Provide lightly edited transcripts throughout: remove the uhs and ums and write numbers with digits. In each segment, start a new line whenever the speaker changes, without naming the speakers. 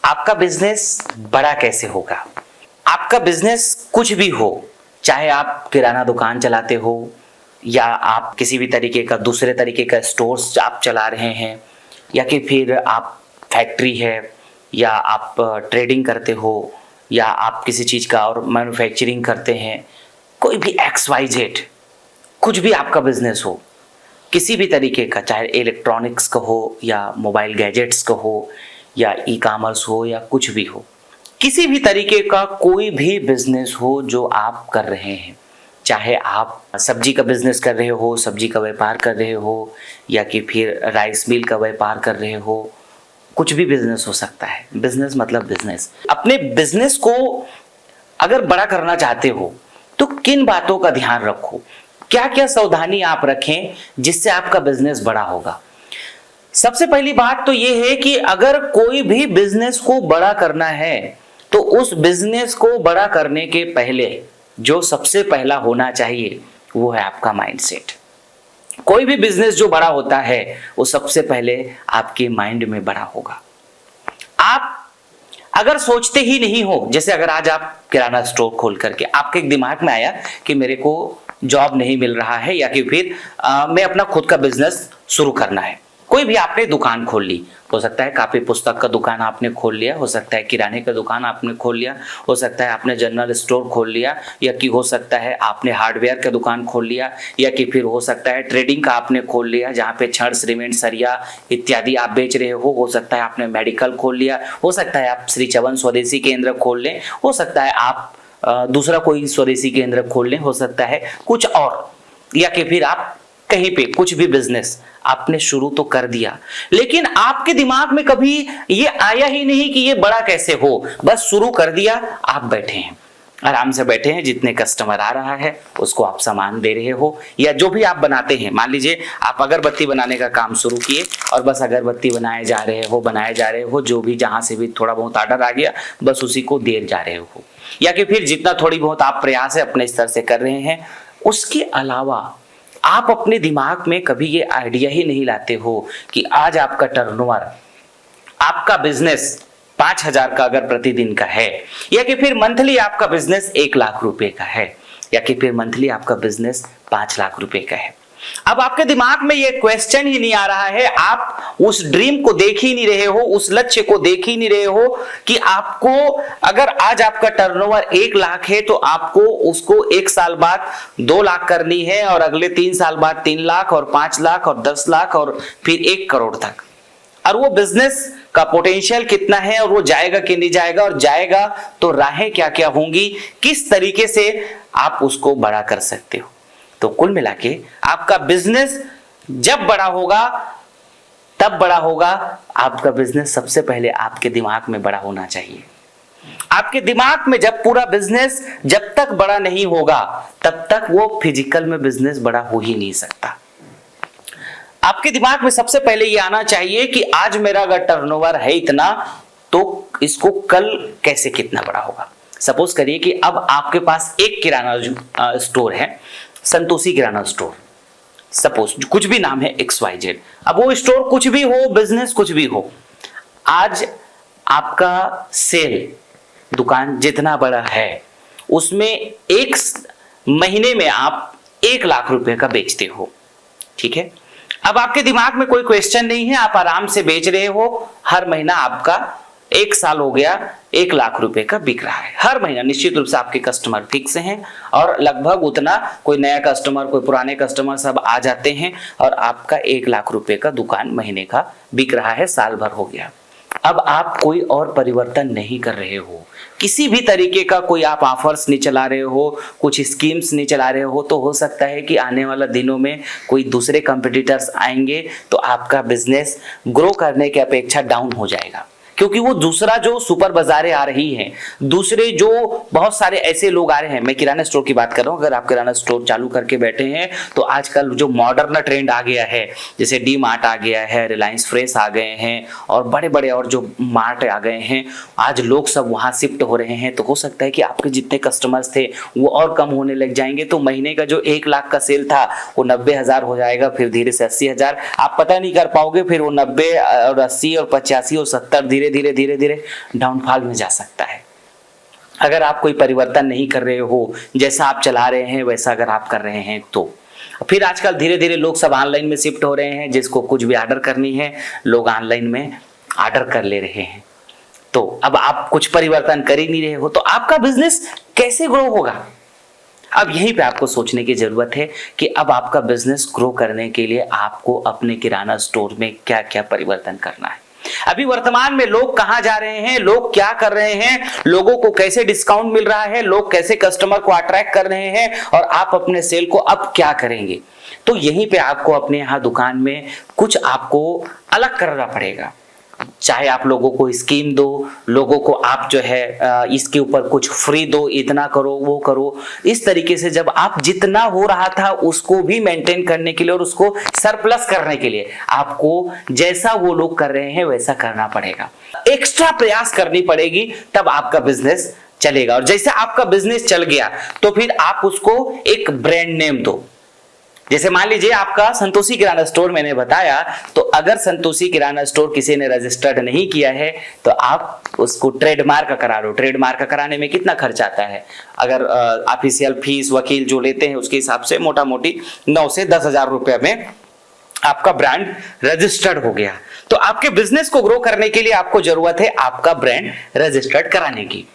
आपका बिजनेस बड़ा कैसे होगा? आपका बिजनेस कुछ भी हो, चाहे आप किराना दुकान चलाते हो या आप किसी भी तरीके का दूसरे तरीके का स्टोर्स आप चला रहे हैं, या कि फिर आप फैक्ट्री है, या आप ट्रेडिंग करते हो, या आप किसी चीज़ का और मैन्युफैक्चरिंग करते हैं, कोई भी XYZ, कुछ भी आपका बिजनेस हो, किसी भी तरीके का, चाहे इलेक्ट्रॉनिक्स का हो या मोबाइल गैजेट्स का हो या ई-कॉमर्स हो या कुछ भी हो, किसी भी तरीके का कोई भी बिजनेस हो जो आप कर रहे हैं, चाहे आप सब्जी का बिजनेस कर रहे हो, सब्जी का व्यापार कर रहे हो, या कि फिर राइस मिल का व्यापार कर रहे हो, कुछ भी बिजनेस हो सकता है। बिजनेस मतलब बिजनेस। अपने बिजनेस को अगर बड़ा करना चाहते हो तो किन बातों का ध्यान रखो, क्या क्या सावधानी आप रखें जिससे आपका बिजनेस बड़ा होगा। सबसे पहली बात तो यह है कि अगर कोई भी बिजनेस को बड़ा करना है तो उस बिजनेस को बड़ा करने के पहले जो सबसे पहला होना चाहिए वो है आपका माइंडसेट। कोई भी बिजनेस जो बड़ा होता है वो सबसे पहले आपके माइंड में बड़ा होगा। आप अगर सोचते ही नहीं हो, जैसे अगर आज आप किराना स्टोर खोल करके आपके दिमाग में आया कि मेरे को जॉब नहीं मिल रहा है, या कि फिर मैं अपना खुद का बिजनेस शुरू करना है, कोई भी आपने दुकान खोल ली, हो सकता है कॉपी पुस्तक का दुकान आपने खोल लिया, हो सकता है किराने का दुकान आपने खोल लिया, हो सकता है आपने जनरल स्टोर खोल लिया, या कि हो सकता है आपने हार्डवेयर का दुकान खोल लिया, या कि फिर हो सकता है ट्रेडिंग का आपने खोल लिया जहाँ पे छड़ सीमेंट सरिया इत्यादि आप बेच रहे हो सकता है आपने मेडिकल खोल लिया, हो सकता है आप श्री चवन स्वदेशी केंद्र खोल लें, हो सकता है आप दूसरा कोई स्वदेशी केंद्र खोल लें, हो सकता है कुछ और, या कि फिर आप कहीं पे कुछ भी बिजनेस आपने शुरू तो कर दिया, लेकिन आपके दिमाग में कभी ये आया ही नहीं कि ये बड़ा कैसे हो, बस शुरू कर दिया। आप बैठे हैं, आराम से बैठे हैं, जितने कस्टमर आ रहा है उसको आप सामान दे रहे हो, या जो भी आप बनाते हैं, मान लीजिए आप अगरबत्ती बनाने का काम शुरू किए और बस अगरबत्ती बनाए जा रहे हो, जो भी जहां से भी थोड़ा बहुत ऑर्डर आ गया बस उसी को दे जा रहे हो, या कि फिर जितना थोड़ी बहुत आप प्रयास है अपने स्तर से कर रहे हैं। उसके अलावा आप अपने दिमाग में कभी ये आइडिया ही नहीं लाते हो कि आज आपका टर्नओवर, आपका बिजनेस 5,000 का अगर प्रतिदिन का है, या कि फिर मंथली आपका बिजनेस 1 लाख रुपए का है, या कि फिर मंथली आपका बिजनेस 5 लाख रुपए का है। अब आपके दिमाग में ये क्वेश्चन ही नहीं आ रहा है, आप उस ड्रीम को देख ही नहीं रहे हो, उस लक्ष्य को देख ही नहीं रहे हो कि आपको अगर आज आपका टर्नओवर 1 लाख है तो आपको उसको 1 साल बाद 2 लाख करनी है, और अगले 3 साल बाद 3 लाख और 5 लाख और 10 लाख और फिर 1 करोड़ तक। और वो बिजनेस का पोटेंशियल कितना है, और वो जाएगा कि नहीं जाएगा, और जाएगा तो राहें क्या क्या होंगी, किस तरीके से आप उसको बड़ा कर सकते हो। तो कुल मिला के आपका बिजनेस जब बड़ा होगा तब बड़ा होगा, आपका बिजनेस सबसे पहले आपके दिमाग में बड़ा होना चाहिए। आपके दिमाग में जब पूरा बिजनेस जब तक बड़ा नहीं होगा तब तक वो फिजिकल में बिजनेस बड़ा हो ही नहीं सकता। आपके दिमाग में सबसे पहले ये आना चाहिए कि आज मेरा अगर टर्नओवर है इतना तो इसको कल कैसे कितना बड़ा होगा। सपोज करिए कि अब आपके पास एक किराना स्टोर है, संतोषी किराना स्टोर, सपोज कुछ भी नाम है XYZ। अब वो स्टोर कुछ भी हो, बिजनेस कुछ भी हो, आज आपका सेल दुकान जितना बड़ा है उसमें एक महीने में आप 1 लाख रुपए का बेचते हो, ठीक है। अब आपके दिमाग में कोई क्वेश्चन नहीं है, आप आराम से बेच रहे हो, हर महीना आपका 1 साल हो गया 1 लाख रुपए का बिक रहा है हर महीना। निश्चित रूप से आपके कस्टमर फिक्स हैं और लगभग उतना, कोई नया कस्टमर कोई पुराने कस्टमर सब आ जाते हैं, और आपका 1 लाख रुपए का दुकान महीने का बिक रहा है, साल भर हो गया। अब आप कोई और परिवर्तन नहीं कर रहे हो, किसी भी तरीके का कोई आप ऑफर्स नहीं चला रहे हो, कुछ स्कीम्स नहीं चला रहे हो, तो हो सकता है कि आने वाला दिनों में कोई दूसरे कंपटीटर्स आएंगे तो आपका बिजनेस ग्रो करने की अपेक्षा डाउन हो जाएगा, क्योंकि वो दूसरा जो सुपर बाजारें आ रही हैं, दूसरे जो बहुत सारे ऐसे लोग आ रहे हैं। मैं किराना स्टोर की बात कर रहा हूँ, अगर आप किराना स्टोर चालू करके बैठे हैं तो आजकल जो मॉडर्न ट्रेंड आ गया है, जैसे डी मार्ट आ गया है, रिलायंस फ्रेश आ गए हैं, और बड़े बड़े और जो मार्ट आ गए हैं, आज लोग सब वहाँ शिफ्ट हो रहे हैं। तो हो सकता है कि आपके जितने कस्टमर्स थे वो और कम होने लग जाएंगे, तो महीने का जो 1 लाख का सेल था वो 90,000 हो जाएगा, फिर धीरे से 80,000, आप पता नहीं कर पाओगे, फिर वो 90 और 80 और 85 और 70 धीरे धीरे धीरे धीरे धीरे डाउनफॉल में जा सकता है। अगर आप कोई परिवर्तन नहीं कर रहे हो, जैसा आप चला रहे हैं वैसा अगर आप कर रहे हैं तो फिर आजकल धीरे धीरे लोग सब ऑनलाइन में शिफ्ट हो रहे हैं। जिसको कुछ भी ऑर्डर करनी है लोग ऑनलाइन में ऑर्डर कर ले रहे हैं। तो अब आप कुछ परिवर्तन कर ही नहीं रहे हो तो आपका बिजनेस कैसे ग्रो होगा? अब यहीं पे आपको सोचने की जरूरत है कि अब आपका बिजनेस ग्रो करने के लिए आपको अपने किराना स्टोर में क्या क्या परिवर्तन करना है। अभी वर्तमान में लोग कहां जा रहे हैं, लोग क्या कर रहे हैं, लोगों को कैसे डिस्काउंट मिल रहा है, लोग कैसे कस्टमर को अट्रैक्ट कर रहे हैं और आप अपने सेल को अब क्या करेंगे। तो यहीं पे आपको अपने यहाँ दुकान में कुछ आपको अलग करना पड़ेगा। चाहे आप लोगों को स्कीम दो, लोगों को आप जो है इसके ऊपर कुछ फ्री दो, इतना करो वो करो, इस तरीके से जब आप जितना हो रहा था उसको भी मेंटेन करने के लिए और उसको सरप्लस करने के लिए आपको जैसा वो लोग कर रहे हैं वैसा करना पड़ेगा। एक्स्ट्रा प्रयास करनी पड़ेगी, तब आपका बिजनेस चलेगा। और जैसे आपका बिजनेस चल गया तो फिर आप उसको एक ब्रांड नेम दो। जैसे मान लीजिए आपका संतोषी किराना स्टोर मैंने बताया, तो अगर संतोषी किराना स्टोर किसी ने रजिस्टर्ड नहीं किया है तो आप उसको ट्रेडमार्क करा लो। ट्रेडमार्क कराने में कितना खर्च आता है? अगर ऑफिशियल फीस वकील जो लेते हैं उसके हिसाब से मोटा मोटी 9 से 10 हजार रुपए में आपका ब्रांड रजिस्टर्ड हो गया। तो आपके बिजनेस को ग्रो करने के लिए आपको जरूरत है आपका ब्रांड रजिस्टर्ड कराने की।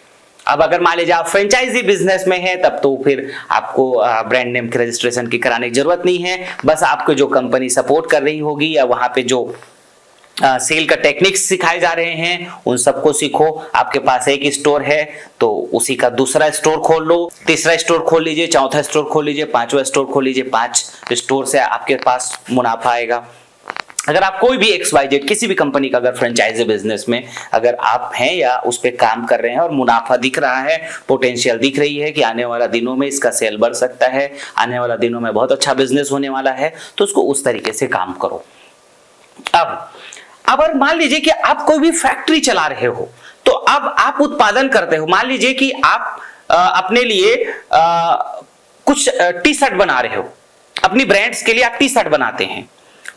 अब अगर मान लीजिए आप फ्रेंचाइजी बिजनेस में है तब तो फिर आपको ब्रांड नेम के रजिस्ट्रेशन की कराने की जरूरत नहीं है। बस आपको जो कंपनी सपोर्ट कर रही होगी या वहां पे जो सेल का टेक्निक्स सिखाए जा रहे हैं उन सबको सीखो। आपके पास एक स्टोर है तो उसी का दूसरा स्टोर खोल लो, तीसरा स्टोर खोल लीजिए, चौथा स्टोर खोल लीजिए, पांचवा स्टोर खोल लीजिए। 5 स्टोर से आपके पास मुनाफा आएगा। अगर आप कोई भी XYZ किसी भी कंपनी का अगर फ्रेंचाइजी बिजनेस में अगर आप हैं या उस पर काम कर रहे हैं और मुनाफा दिख रहा है, पोटेंशियल दिख रही है कि आने वाला दिनों में इसका सेल बढ़ सकता है, आने वाला दिनों में बहुत अच्छा बिजनेस होने वाला है, तो उसको उस तरीके से काम करो। अब अगर मान लीजिए कि आप कोई भी फैक्ट्री चला रहे हो तो अब आप उत्पादन करते हो। मान लीजिए कि आप अपने लिए कुछ टी शर्ट बना रहे हो, अपनी ब्रांड्स के लिए आप टी शर्ट बनाते हैं।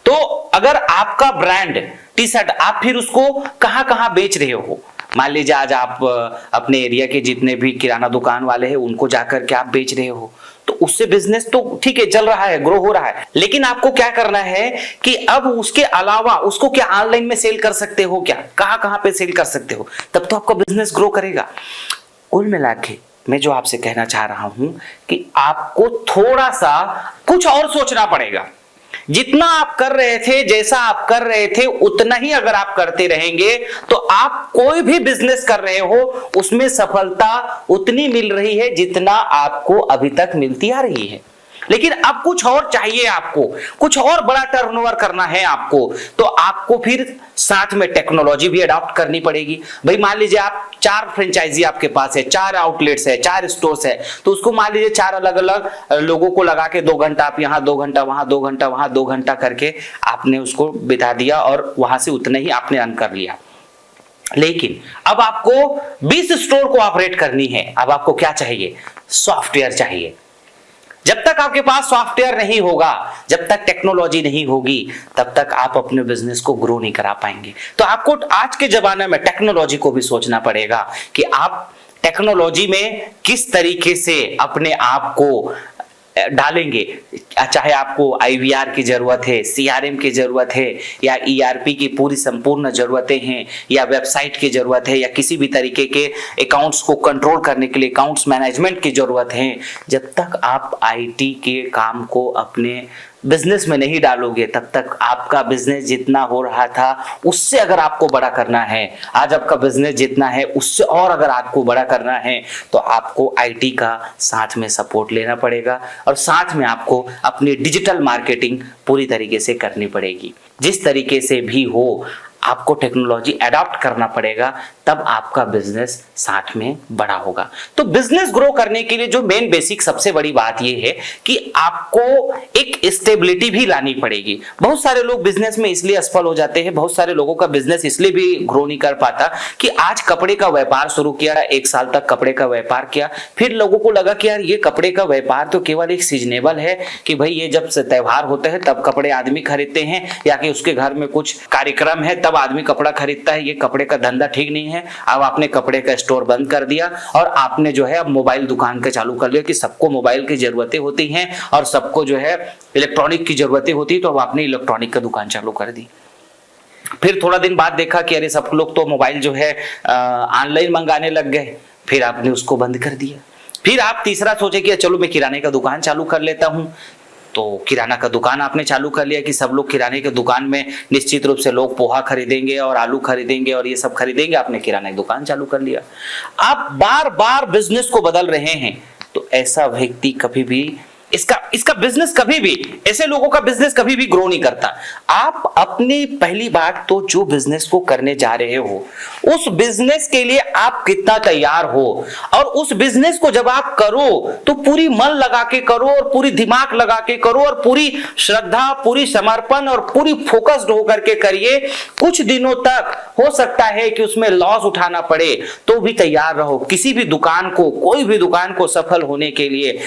तो अगर आपका ब्रांड टी शर्ट आप फिर उसको कहां कहां बेच रहे हो? मान लीजिए आज आप अपने एरिया के जितने भी किराना दुकान वाले हैं उनको जाकर के आप बेच रहे हो, तो उससे बिजनेस तो ठीक है चल रहा है, ग्रो हो रहा है। लेकिन आपको क्या करना है कि अब उसके अलावा उसको क्या ऑनलाइन में सेल कर सकते हो, क्या कहां कहां पे सेल कर सकते हो, तब तो आपका बिजनेस ग्रो करेगा। कुल मिला के मैं जो आपसे कहना चाह रहा हूं कि आपको थोड़ा सा कुछ और सोचना पड़ेगा। जितना आप कर रहे थे, जैसा आप कर रहे थे उतना ही अगर आप करते रहेंगे तो आप कोई भी बिजनेस कर रहे हो उसमें सफलता उतनी मिल रही है जितना आपको अभी तक मिलती आ रही है। लेकिन अब कुछ और चाहिए, आपको कुछ और बड़ा टर्नओवर करना है आपको, तो आपको फिर साथ में टेक्नोलॉजी भी अडॉप्ट करनी पड़ेगी। भाई मान लीजिए आप 4 फ्रेंचाइजी आपके पास है, 4 आउटलेट्स है, 4 स्टोर्स है, तो उसको मान लीजिए 4 अलग अलग लोगों को लगा के 2 घंटा आप यहाँ 2 घंटा वहां 2 घंटा वहां 2 घंटा करके आपने उसको बिता दिया और वहां से उतने ही आपने अर्न कर लिया। लेकिन अब आपको 20 स्टोर को ऑपरेट करनी है। अब आपको क्या चाहिए? सॉफ्टवेयर चाहिए। जब तक आपके पास सॉफ्टवेयर नहीं होगा, जब तक टेक्नोलॉजी नहीं होगी, तब तक आप अपने बिजनेस को ग्रो नहीं करा पाएंगे। तो आपको आज के जमाने में टेक्नोलॉजी को भी सोचना पड़ेगा कि आप टेक्नोलॉजी में किस तरीके से अपने आप को डालेंगे। चाहे आपको IVR की जरूरत है, CRM की जरूरत है, या ERP की पूरी संपूर्ण जरूरतें हैं, या वेबसाइट की जरूरत है, या किसी भी तरीके के अकाउंट्स को कंट्रोल करने के लिए अकाउंट्स मैनेजमेंट की जरूरत है, जब तक आप IT के काम को अपने बिजनेस में नहीं डालोगे तब तक आपका बिजनेस जितना हो रहा था उससे अगर आपको बड़ा करना है, आज आपका बिजनेस जितना है उससे और अगर आपको बड़ा करना है, तो आपको IT का साथ में सपोर्ट लेना पड़ेगा और साथ में आपको अपनी डिजिटल मार्केटिंग पूरी तरीके से करनी पड़ेगी। जिस तरीके से भी हो आपको टेक्नोलॉजी अडॉप्ट करना पड़ेगा, तब आपका बिजनेस साथ में बड़ा होगा। तो बिजनेस ग्रो करने के लिए जो मेन बेसिक सबसे बड़ी बात यह है कि आपको एक स्टेबिलिटी भी लानी पड़ेगी। बहुत सारे लोग बिजनेस में इसलिए असफल हो जाते हैं, बहुत सारे लोगों का बिजनेस इसलिए भी ग्रो नहीं कर पाता कि आज कपड़े का व्यापार शुरू किया, 1 साल तक कपड़े का व्यापार किया, फिर लोगों को लगा कि यार ये कपड़े का व्यापार तो केवल एक सीजनेबल है कि भाई ये जब त्योहार होते हैं तब कपड़े आदमी खरीदते हैं, या कि उसके घर में कुछ कार्यक्रम है तब सब आदमी कपड़ा खरीदता है, ये कपड़े का धंधा ठीक नहीं है। अब आपने कपड़े का स्टोर बंद कर दिया और आपने जो है अब मोबाइल दुकान का चालू कर लिया कि सबको मोबाइल की जरूरतें होती हैं और सबको जो है इलेक्ट्रॉनिक की जरूरतें होती है, तो अब आपने इलेक्ट्रॉनिक का दुकान चालू कर दी। फिर थोड़ा दिन बाद देखा कि अरे सब लोग तो मोबाइल जो है ऑनलाइन मंगाने लग गए, फिर आपने उसको बंद कर दिया। फिर आप तीसरा सोचे कि चलो मैं किराने का दुकान चालू कर लेता हूं, तो किराना का दुकान आपने चालू कर लिया कि सब लोग किराने के दुकान में निश्चित रूप से लोग पोहा खरीदेंगे और आलू खरीदेंगे और ये सब खरीदेंगे, आपने किराने की दुकान चालू कर लिया। आप बार बार बिजनेस को बदल रहे हैं, तो ऐसा व्यक्ति कभी भी इसका बिजनेस कभी भी, ऐसे लोगों का बिजनेस कभी भी ग्रो नहीं करता। आप अपनी पहली बात तो जो बिजनेस को करने जा रहे हो उस बिजनेस के लिए आप कितना तैयार हो, और उस बिजनेस को जब आप करो तो पूरी मन लगा के करो और पूरी दिमाग लगा के करो और पूरी श्रद्धा, पूरी समर्पण और पूरी फोकस्ड होकर के करिए। कुछ दिनों तक हो सकता है कि उसमें लॉस उठाना पड़े, तो भी तैयार रहो। किसी भी दुकान को, कोई भी दुकान को सफल होने के लिए,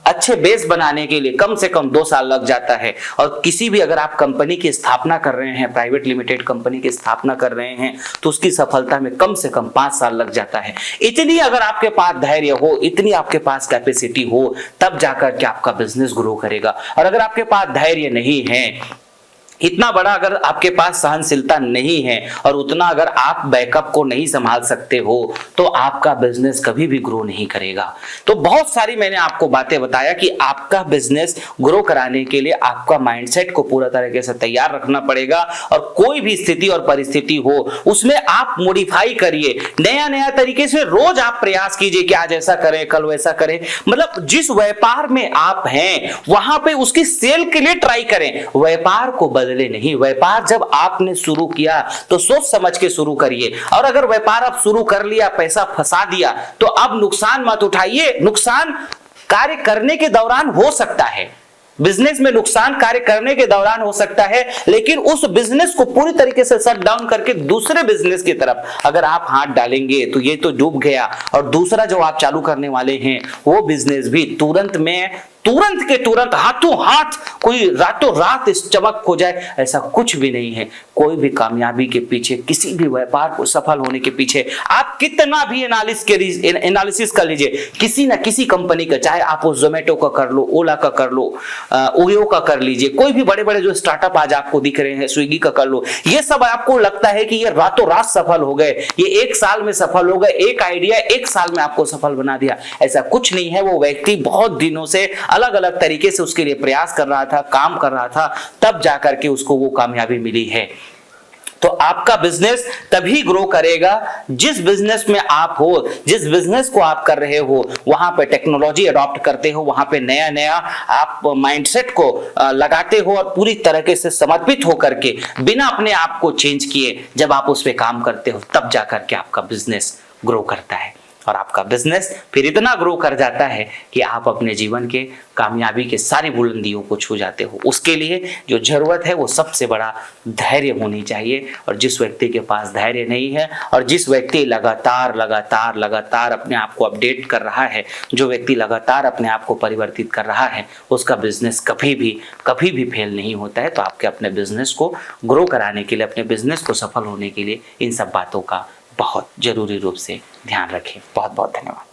अच्छे बेस बनाने के लिए कम से कम 2 साल लग जाता है। और किसी भी अगर आप कंपनी की स्थापना कर रहे हैं, प्राइवेट लिमिटेड कंपनी की स्थापना कर रहे हैं, तो उसकी सफलता में कम से कम 5 साल लग जाता है। इतनी अगर आपके पास धैर्य हो, इतनी आपके पास कैपेसिटी हो, तब जाकर के आपका बिजनेस ग्रो करेगा। और अगर आपके पास धैर्य नहीं है, इतना बड़ा अगर आपके पास सहनशीलता नहीं है और उतना अगर आप बैकअप को नहीं संभाल सकते हो, तो आपका बिजनेस कभी भी ग्रो नहीं करेगा। तो बहुत सारी मैंने आपको बातें बताया कि आपका बिजनेस ग्रो कराने के लिए आपका माइंडसेट को पूरा तरीके से तैयार रखना पड़ेगा, और कोई भी स्थिति और परिस्थिति हो उसमें आप मॉडिफाई करिए, नया नया तरीके से रोज आप प्रयास कीजिए कि आज ऐसा करें, कल वैसा करें। मतलब जिस व्यापार में आप हैं वहां पे उसकी सेल के लिए ट्राई करें, व्यापार को बदले नहीं। व्यापार जब आपने शुरू किया तो सोच समझ के शुरू करिए, और अगर व्यापार आप शुरू कर लिया, पैसा फंसा दिया, तो अब नुकसान मत उठाइए। नुकसान कार्य करने के दौरान हो सकता है, बिजनेस में नुकसान कार्य करने के दौरान हो सकता है, लेकिन उस बिजनेस को पूरी तरीके से शट डाउन करके दूसरे बिजनेस की तरफ अगर आप हाथ डालेंगे तो ये तो डूब गया, और दूसरा जो आप चालू करने वाले हैं वो बिजनेस भी तुरंत के तुरंत हाथों हाथ कोई रातों रात इस चमक हो जाए, ऐसा कुछ भी नहीं है। कोई भी कामयाबी के पीछे, किसी भी व्यापार को सफल होने के पीछे आप कितना भी एनालिसिस कर लीजिए, किसी ना किसी कंपनी का, चाहे आप उस जोमेटो का कर लो, ओला का कर लो, ओयो का कर लीजिए, कोई भी बड़े बड़े जो स्टार्टअप आज आपको दिख रहे हैं, स्विगी का कर लो, ये सब आपको लगता है कि ये रातों रात सफल हो गए, ये 1 साल में सफल हो गए, एक आइडिया 1 साल में आपको सफल बना दिया। ऐसा कुछ नहीं है। वो व्यक्ति बहुत दिनों से अलग अलग तरीके से उसके लिए प्रयास कर रहा था, काम कर रहा था, तब जाकर के उसको वो कामयाबी मिली है। तो आपका बिजनेस तभी ग्रो करेगा जिस बिजनेस में आप हो, जिस बिजनेस को आप कर रहे हो वहां पे टेक्नोलॉजी अडॉप्ट करते हो, वहां पे नया नया आप माइंडसेट को लगाते हो और पूरी तरीके से समर्पित होकर के बिना अपने आप को चेंज किए जब आप उस पे काम करते हो, तब जाकर के आपका बिजनेस ग्रो करता है। और आपका बिजनेस फिर इतना ग्रो कर जाता है कि आप अपने जीवन के कामयाबी के सारी बुलंदियों को छू जाते हो। उसके लिए जो जरूरत है वो सबसे बड़ा धैर्य होनी चाहिए, और जिस व्यक्ति के पास धैर्य नहीं है और जिस व्यक्ति लगातार अपने आप को अपडेट कर रहा है, जो व्यक्ति लगातार अपने आप को परिवर्तित कर रहा है, उसका बिजनेस कभी भी फेल नहीं होता है। तो आपके अपने बिजनेस को ग्रो कराने के लिए, अपने बिजनेस को सफल होने के लिए इन सब बातों का बहुत जरूरी रूप से ध्यान रखें। बहुत बहुत धन्यवाद।